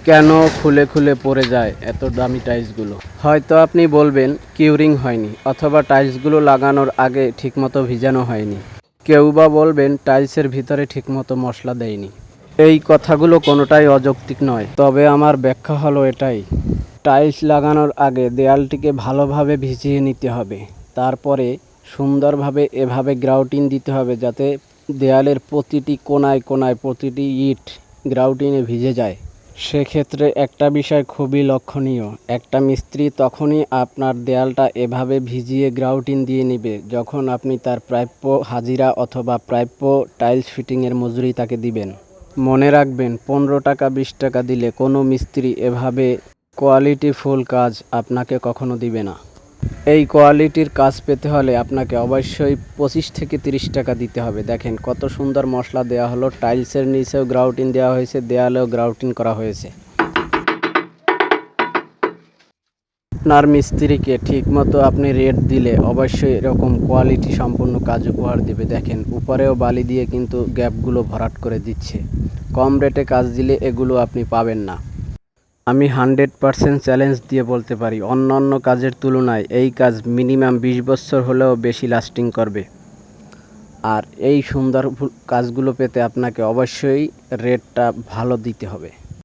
কেন খুলে খুলে পড়ে যায় এত দামি টাইলসগুলো? হয়তো আপনি বলবেন কিউরিং হয়নি, অথবা টাইলসগুলো লাগানোর আগে ঠিকমতো ভিজানো হয়নি। কেউ বা বলবেন টাইলসের ভিতরে ঠিকমতো মশলা দেয়নি। এই কথাগুলো কোনোটাই অযৌক্তিক নয়, তবে আমার ব্যাখ্যা হলো এটাই। টাইলস লাগানোর আগে দেয়ালটিকে ভালোভাবে ভিজিয়ে নিতে হবে। তারপরে সুন্দরভাবে এভাবে গ্রাউটিন দিতে হবে, যাতে দেয়ালের প্রতিটি কোণায় কোণায় প্রতিটি ইট গ্রাউটিনে ভিজে যায়। সেক্ষেত্রে একটা বিষয় খুবই লক্ষণীয়, একটা মিস্ত্রি তখনই আপনার দেয়ালটা এভাবে ভিজিয়ে গ্রাউটিন দিয়ে নেবে যখন আপনি তার প্রাপ্য হাজিরা অথবা প্রাপ্য টাইলস ফিটিংয়ের মজুরি তাকে দিবেন। মনে রাখবেন, 15 টাকা 20 টাকা দিলে কোনো মিস্ত্রি এভাবে কোয়ালিটিফুল কাজ আপনাকে কখনো দিবে না। এই কোয়ালিটির কাজ পেতে হলে আপনাকে অবশ্যই 25 থেকে 30 টাকা দিতে হবে। দেখেন কত সুন্দর মশলা দেওয়া হলো, টাইলসের নিচেও গ্রাউটিন দেওয়া হয়েছে, দেয়ালেও গ্রাউটিন করা হয়েছে। আপনার মিস্ত্রিকে ঠিকমতো আপনি রেট দিলে অবশ্যই এরকম কোয়ালিটি সম্পন্ন কাজ উপহার দিবে। দেখেন উপরেও বালি দিয়ে কিন্তু গ্যাপগুলো ভরাট করে দিচ্ছে। কম রেটে কাজ দিলে এগুলো আপনি পাবেন না। আমি 100% চ্যালেঞ্জ দিয়ে বলতে পারি, অন্যান্য কাজের তুলনায় এই কাজ মিনিমাম 20 বছর হলেও বেশি লাস্টিং করবে। আর এই সুন্দর কাজগুলো পেতে আপনাকে অবশ্যই রেটটা ভালো দিতে হবে।